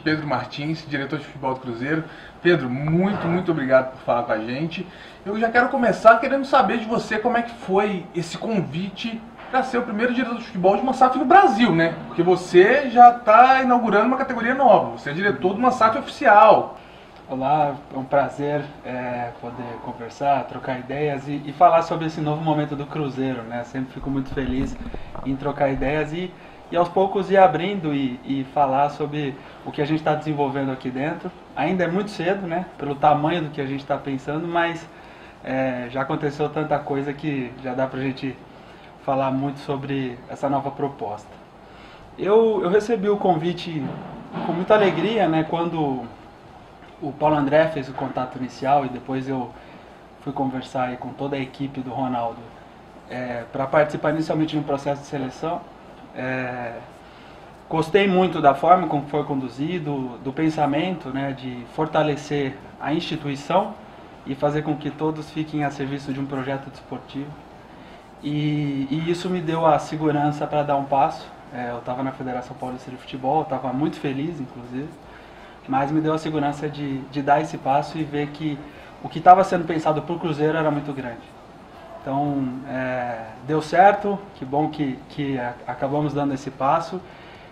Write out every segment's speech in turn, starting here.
Pedro Martins, diretor de futebol do Cruzeiro. Pedro, muito obrigado por falar com a gente. Eu já quero começar querendo saber de você como é que foi esse convite para ser o primeiro diretor de futebol de uma SAF no Brasil, né? Porque você já está inaugurando uma categoria nova, você é diretor de uma SAF oficial. Olá, é um prazer poder conversar, trocar ideias e falar sobre esse novo momento do Cruzeiro, né? Sempre fico muito feliz em trocar ideias e aos poucos ir abrindo e falar sobre o que a gente está desenvolvendo aqui dentro. Ainda é muito cedo, né? Pelo tamanho do que a gente está pensando, mas já aconteceu tanta coisa que já dá para a gente falar muito sobre essa nova proposta. Eu recebi o convite com muita alegria, né? Quando o Paulo André fez o contato inicial e depois eu fui conversar aí com toda a equipe do Ronaldo para participar inicialmente de um processo de seleção. Gostei muito da forma como foi conduzido, do pensamento, né, de fortalecer a instituição e fazer com que todos fiquem a serviço de um projeto desportivo. E isso me deu a segurança para dar um passo. Eu estava na Federação Paulista de Futebol, estava muito feliz, inclusive, mas me deu a segurança de dar esse passo e ver que o que estava sendo pensado para o Cruzeiro era muito grande. Então, deu certo, que bom que acabamos dando esse passo.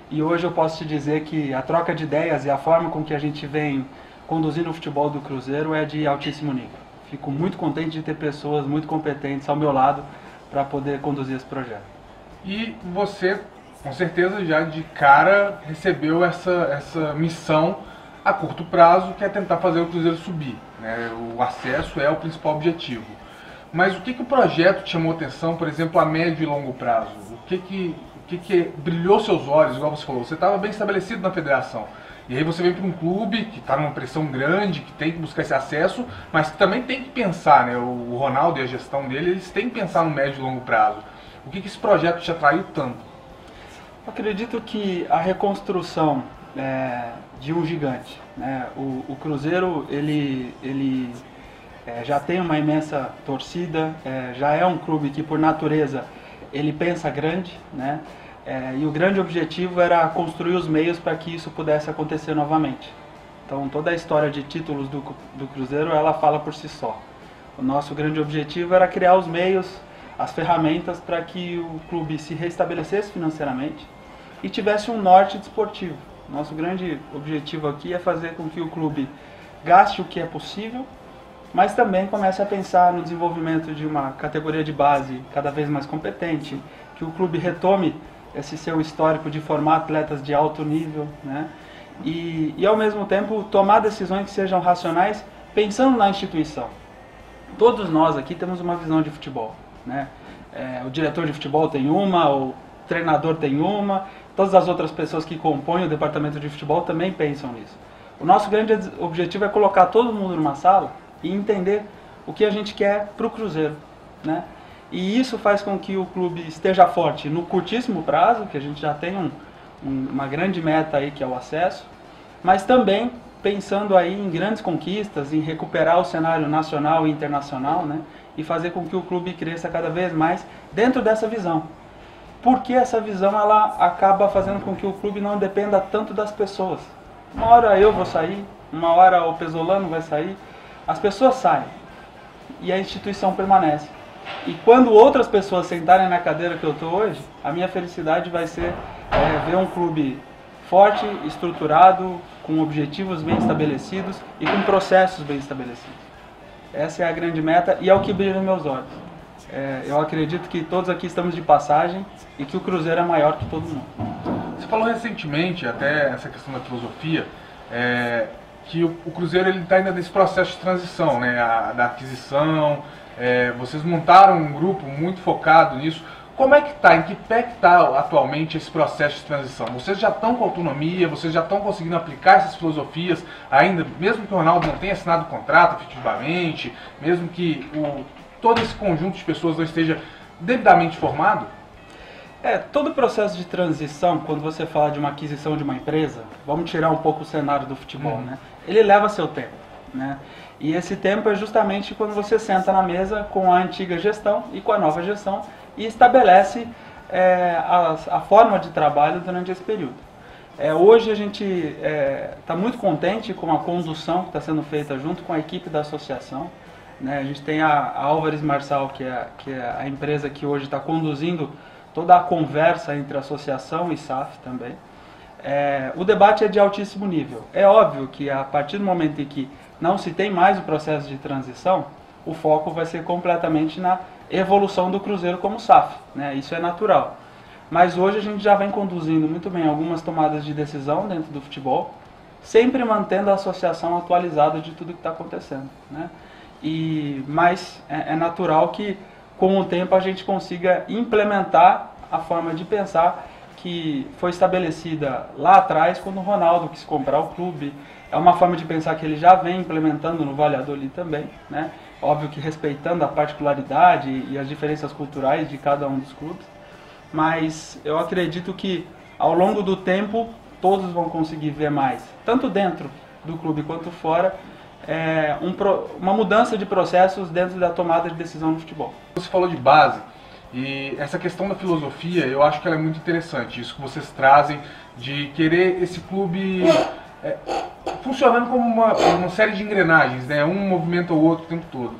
E hoje eu posso te dizer que a troca de ideias e a forma com que a gente vem conduzindo o futebol do Cruzeiro é de altíssimo nível. Fico muito contente de ter pessoas muito competentes ao meu lado para poder conduzir esse projeto. E você, com certeza, já de cara recebeu essa missão a curto prazo, que é tentar fazer o Cruzeiro subir, né? O acesso é o principal objetivo. Mas o que o projeto te chamou atenção, por exemplo, a médio e longo prazo? O que brilhou seus olhos, igual você falou? Você estava bem estabelecido na federação. E aí você vem para um clube que está numa pressão grande, que tem que buscar esse acesso, mas que também tem que pensar, né? O Ronaldo e a gestão dele, eles têm que pensar no médio e longo prazo. O que esse projeto te atraiu tanto? Eu acredito que a reconstrução de um gigante, né? O Cruzeiro, ele já tem uma imensa torcida, já é um clube que por natureza ele pensa grande, né? E o grande objetivo era construir os meios para que isso pudesse acontecer novamente. Então toda a história de títulos do Cruzeiro, ela fala por si só. O nosso grande objetivo era criar os meios, as ferramentas para que o clube se restabelecesse financeiramente e tivesse um norte desportivo. Nosso grande objetivo aqui é fazer com que o clube gaste o que é possível, mas também comece a pensar no desenvolvimento de uma categoria de base cada vez mais competente, que o clube retome esse seu histórico de formar atletas de alto nível, né? E ao mesmo tempo tomar decisões que sejam racionais, pensando na instituição. Todos nós aqui temos uma visão de futebol, né? O diretor de futebol tem uma, o treinador tem uma, todas as outras pessoas que compõem o departamento de futebol também pensam nisso. O nosso grande objetivo é colocar todo mundo numa sala e entender o que a gente quer para o Cruzeiro, né? E isso faz com que o clube esteja forte no curtíssimo prazo, que a gente já tem uma grande meta aí, que é o acesso, mas também pensando aí em grandes conquistas, em recuperar o cenário nacional e internacional, né? E fazer com que o clube cresça cada vez mais dentro dessa visão. Porque essa visão ela acaba fazendo com que o clube não dependa tanto das pessoas. Uma hora eu vou sair, uma hora o Pesolano vai sair, as pessoas saem e a instituição permanece. E quando outras pessoas sentarem na cadeira que eu estou hoje, a minha felicidade vai ser ver um clube forte, estruturado, com objetivos bem estabelecidos e com processos bem estabelecidos. Essa é a grande meta e é o que brilha nos meus olhos. Eu acredito que todos aqui estamos de passagem e que o Cruzeiro é maior que todo mundo. Você falou recentemente, até essa questão da filosofia, que o Cruzeiro está ainda nesse processo de transição, né? Da aquisição. Vocês montaram um grupo muito focado nisso. Como é que está? Em que pé que está atualmente esse processo de transição? Vocês já estão com autonomia? Vocês já estão conseguindo aplicar essas filosofias ainda, mesmo que o Ronaldo não tenha assinado o contrato efetivamente, mesmo que todo esse conjunto de pessoas não esteja devidamente formado? Todo o processo de transição, quando você fala de uma aquisição de uma empresa, vamos tirar um pouco o cenário do futebol, né? Ele leva seu tempo, né? E esse tempo é justamente quando você senta na mesa com a antiga gestão e com a nova gestão e estabelece a forma de trabalho durante esse período. Hoje a gente está muito contente com a condução que está sendo feita junto com a equipe da associação. Né? A gente tem a Álvares Marçal, que é a empresa que hoje está conduzindo toda a conversa entre associação e SAF também. O debate é de altíssimo nível. É óbvio que a partir do momento em que não se tem mais o processo de transição, o foco vai ser completamente na evolução do Cruzeiro como SAF. Né? Isso é natural. Mas hoje a gente já vem conduzindo muito bem algumas tomadas de decisão dentro do futebol, sempre mantendo a associação atualizada de tudo que está acontecendo. Né? Mas é natural que com o tempo a gente consiga implementar a forma de pensar que foi estabelecida lá atrás quando o Ronaldo quis comprar o clube. É uma forma de pensar que ele já vem implementando no Valladolid também, né? Óbvio que respeitando a particularidade e as diferenças culturais de cada um dos clubes, mas eu acredito que ao longo do tempo todos vão conseguir ver mais, tanto dentro do clube quanto fora, uma mudança de processos dentro da tomada de decisão no futebol. Você falou de base, e essa questão da filosofia, eu acho que ela é muito interessante, isso que vocês trazem de querer esse clube funcionando como uma série de engrenagens, né? Um movimenta o outro o tempo todo.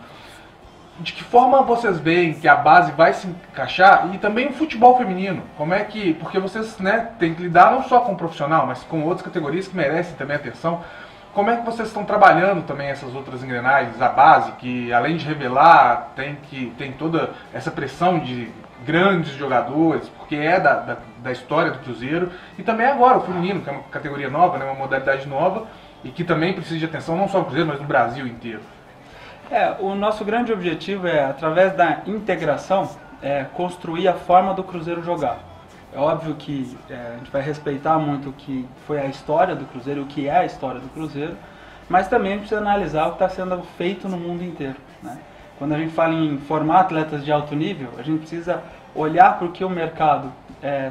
De que forma vocês veem que a base vai se encaixar e também o futebol feminino? Como é que, porque vocês, né, têm que lidar não só com o profissional, mas com outras categorias que merecem também atenção. Como é que vocês estão trabalhando também essas outras engrenagens, a base, que além de revelar, tem toda essa pressão de grandes jogadores, porque é da história do Cruzeiro, e também agora o feminino, que é uma categoria nova, né, uma modalidade nova, e que também precisa de atenção não só no Cruzeiro, mas no Brasil inteiro. O nosso grande objetivo é, através da integração, construir a forma do Cruzeiro jogar. É óbvio que a gente vai respeitar muito o que foi a história do Cruzeiro, o que é a história do Cruzeiro, mas também a gente precisa analisar o que está sendo feito no mundo inteiro. Né? Quando a gente fala em formar atletas de alto nível, a gente precisa olhar para o que o mercado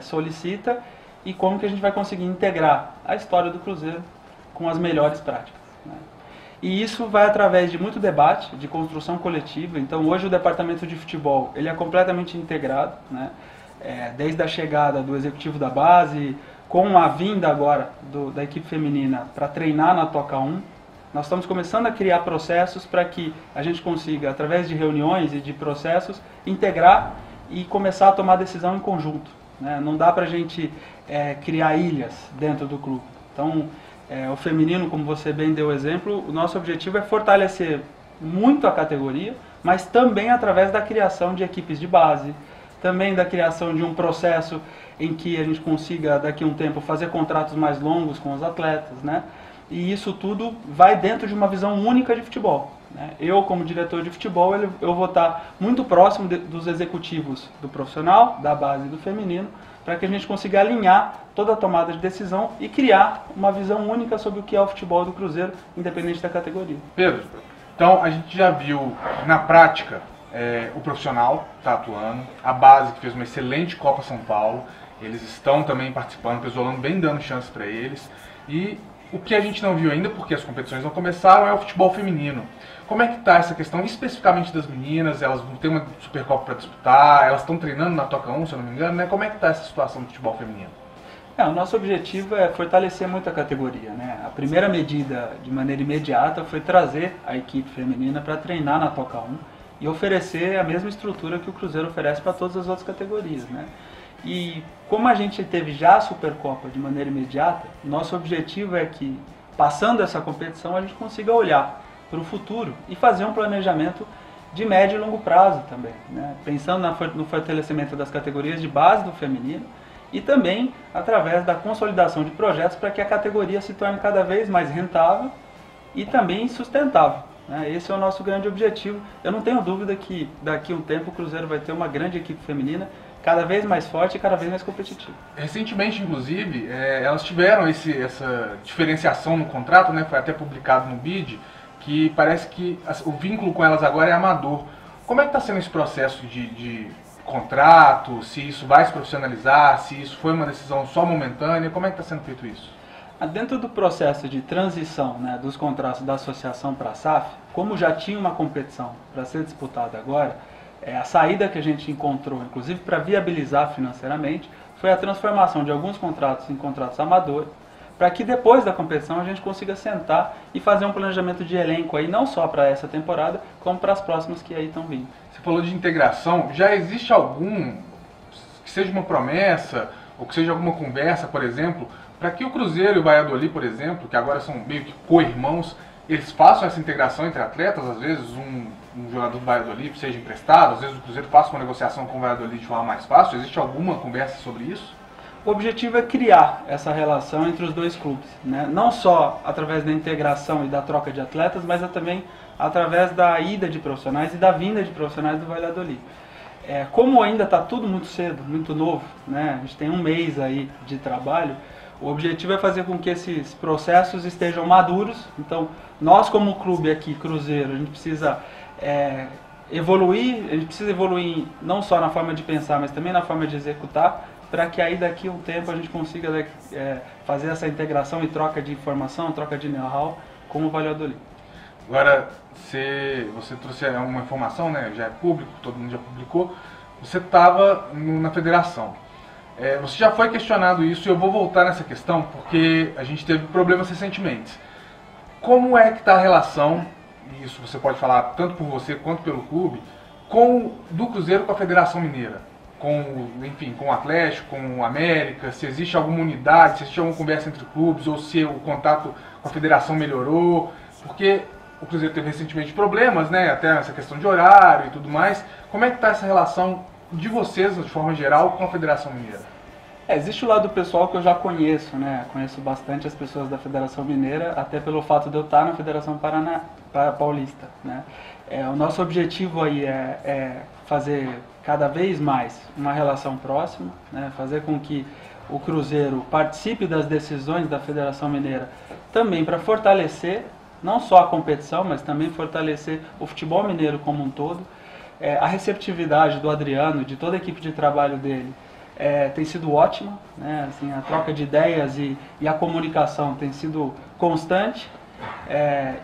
solicita e como que a gente vai conseguir integrar a história do Cruzeiro com as melhores práticas. Né? E isso vai através de muito debate, de construção coletiva. Então hoje o departamento de futebol ele é completamente integrado, né? Desde a chegada do executivo da base, com a vinda agora da equipe feminina para treinar na Toca 1, nós estamos começando a criar processos para que a gente consiga, através de reuniões e de processos, integrar e começar a tomar decisão em conjunto. Né? Não dá para a gente criar ilhas dentro do clube. Então, o feminino, como você bem deu exemplo, o nosso objetivo é fortalecer muito a categoria, mas também através da criação de equipes de base, também da criação de um processo em que a gente consiga, daqui a um tempo, fazer contratos mais longos com os atletas, né? E isso tudo vai dentro de uma visão única de futebol. Né? Eu, como diretor de futebol, eu vou estar muito próximo dos executivos do profissional, da base e do feminino, para que a gente consiga alinhar toda a tomada de decisão e criar uma visão única sobre o que é o futebol do Cruzeiro, independente da categoria. Pedro, então a gente já viu na prática o profissional está atuando, a base que fez uma excelente Copa São Paulo, eles estão também participando, o Pesolano bem dando chance para eles, e o que a gente não viu ainda, porque as competições não começaram, é o futebol feminino. Como é que está essa questão, especificamente das meninas? Elas não têm uma Supercopa para disputar, elas estão treinando na Toca 1, se eu não me engano, né? Como é que está essa situação do futebol feminino? O nosso objetivo é fortalecer muito a categoria. Né? A primeira medida, de maneira imediata, foi trazer a equipe feminina para treinar na Toca 1, e oferecer a mesma estrutura que o Cruzeiro oferece para todas as outras categorias. Né? E como a gente teve já a Supercopa de maneira imediata, nosso objetivo é que, passando essa competição, a gente consiga olhar para o futuro e fazer um planejamento de médio e longo prazo também. Né? Pensando no fortalecimento das categorias de base do feminino e também através da consolidação de projetos para que a categoria se torne cada vez mais rentável e também sustentável. Esse é o nosso grande objetivo. Eu não tenho dúvida que daqui a um tempo o Cruzeiro vai ter uma grande equipe feminina, cada vez mais forte e cada vez mais competitiva. Recentemente, inclusive, elas tiveram essa diferenciação no contrato, né? Foi até publicado no BID, que parece que o vínculo com elas agora é amador. Como é que está sendo esse processo de contrato, se isso vai se profissionalizar, se isso foi uma decisão só momentânea, como é que está sendo feito isso? Dentro do processo de transição, né, dos contratos da associação para a SAF, como já tinha uma competição para ser disputada agora, A saída que a gente encontrou, inclusive para viabilizar financeiramente, foi a transformação de alguns contratos em contratos amadores, para que depois da competição a gente consiga sentar e fazer um planejamento de elenco aí, não só para essa temporada, como para as próximas que aí estão vindo. Você falou de integração, já existe algum, que seja uma promessa, ou que seja alguma conversa, por exemplo, para que o Cruzeiro e o Valladolid, por exemplo, que agora são meio que co-irmãos, eles façam essa integração entre atletas, às vezes um jogador do Valladolid seja emprestado, às vezes o Cruzeiro faça uma negociação com o Valladolid de forma mais fácil, existe alguma conversa sobre isso? O objetivo é criar essa relação entre os dois clubes, né? Não só através da integração e da troca de atletas, mas também através da ida de profissionais e da vinda de profissionais do Valladolid. Como ainda está tudo muito cedo, muito novo, né? A gente tem um mês aí de trabalho, o objetivo é fazer com que esses processos estejam maduros. Então, nós como clube aqui, Cruzeiro, a gente precisa evoluir, não só na forma de pensar, mas também na forma de executar, para que aí daqui a um tempo a gente consiga fazer essa integração e troca de informação, troca de know-how com o Valladolid. Agora, você trouxe uma informação, né, já é público, todo mundo já publicou, você estava na federação. Você já foi questionado isso e eu vou voltar nessa questão porque a gente teve problemas recentemente. Como é que está a relação, e isso você pode falar tanto por você quanto pelo clube, do Cruzeiro com a Federação Mineira? Enfim, com o Atlético, com o América, se existe alguma unidade, se existe alguma conversa entre clubes, ou se o contato com a federação melhorou, porque o Cruzeiro teve recentemente problemas, né, até essa questão de horário e tudo mais. Como é que está essa relação de vocês, de forma geral, com a Federação Mineira? Existe o lado pessoal que eu já conheço, né, conheço bastante as pessoas da Federação Mineira, até pelo fato de eu estar na Federação Paulista, né. O nosso objetivo aí é fazer cada vez mais uma relação próxima, né, fazer com que o Cruzeiro participe das decisões da Federação Mineira, também para fortalecer não só a competição, mas também fortalecer o futebol mineiro como um todo. A receptividade do Adriano, de toda a equipe de trabalho dele, tem sido ótima, né, assim, a troca de ideias e a comunicação tem sido constante,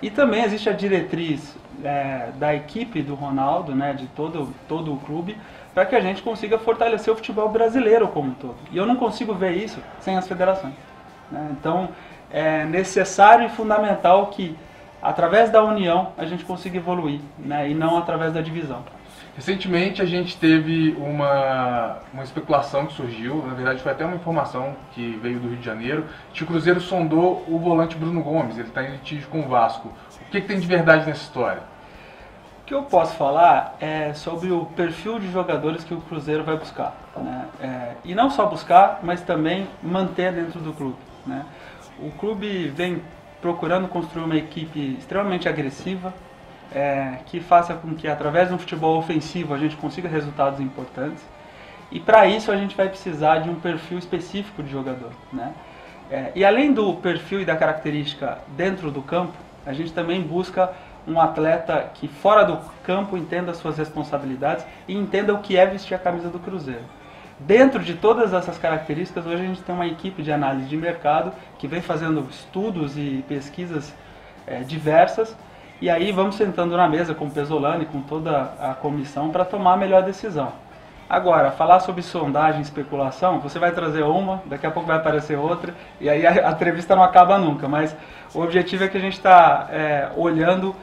e também existe a diretriz da equipe do Ronaldo, né, de todo o clube, para que a gente consiga fortalecer o futebol brasileiro como um todo. E eu não consigo ver isso sem as federações, né? Então, é necessário e fundamental que, através da união, a gente consiga evoluir, né, e não através da divisão. Recentemente a gente teve uma especulação que surgiu, na verdade foi até uma informação que veio do Rio de Janeiro, que o Cruzeiro sondou o volante Bruno Gomes, ele está em litígio com o Vasco. O que tem de verdade nessa história? O que eu posso falar é sobre o perfil de jogadores que o Cruzeiro vai buscar, né? E não só buscar, mas também manter dentro do clube, né? O clube vem procurando construir uma equipe extremamente agressiva, que faça com que através de um futebol ofensivo a gente consiga resultados importantes, e para isso a gente vai precisar de um perfil específico de jogador, né? E além do perfil e da característica dentro do campo, a gente também busca um atleta que fora do campo entenda as suas responsabilidades e entenda o que é vestir a camisa do Cruzeiro. Dentro de todas essas características, hoje a gente tem uma equipe de análise de mercado que vem fazendo estudos e pesquisas diversas, e aí vamos sentando na mesa com o Pesolano e com toda a comissão para tomar a melhor decisão. Agora, falar sobre sondagem e especulação, você vai trazer uma, daqui a pouco vai aparecer outra, e aí a entrevista não acaba nunca, mas o objetivo é que a gente está olhando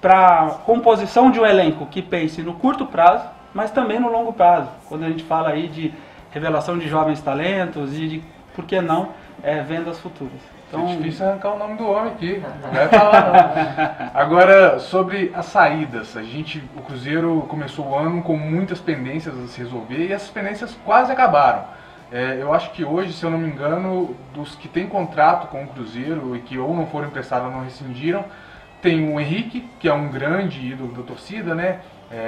para a composição de um elenco que pense no curto prazo, mas também no longo prazo, quando a gente fala aí de revelação de jovens talentos e de, por que não, vendas futuras. Então, é difícil arrancar o nome do homem aqui, não vai falar não. Agora, sobre as saídas, o Cruzeiro começou o ano com muitas pendências a se resolver e essas pendências quase acabaram. Eu acho que hoje, se eu não me engano, dos que têm contrato com o Cruzeiro e que ou não foram emprestados ou não rescindiram, tem o Henrique, que é um grande ídolo da torcida, né?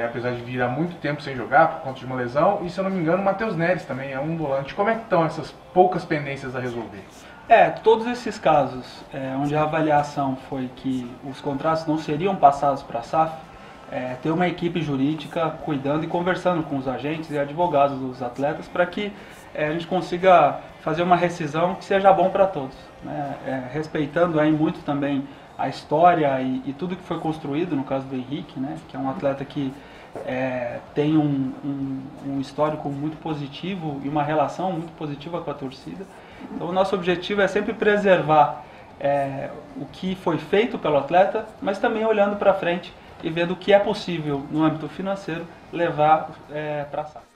Apesar de vir há muito tempo sem jogar por conta de uma lesão, e se eu não me engano o Matheus Neres também é um volante. Como é que estão essas poucas pendências a resolver? Todos esses casos onde a avaliação foi que os contratos não seriam passados para a SAF, ter uma equipe jurídica cuidando e conversando com os agentes e advogados dos atletas para que a gente consiga fazer uma rescisão que seja bom para todos, né? Respeitando aí muito também a história e tudo que foi construído, no caso do Henrique, né? Que é um atleta que tem um histórico muito positivo e uma relação muito positiva com a torcida. Então o nosso objetivo é sempre preservar o que foi feito pelo atleta, mas também olhando para frente e vendo o que é possível no âmbito financeiro levar para a SAF.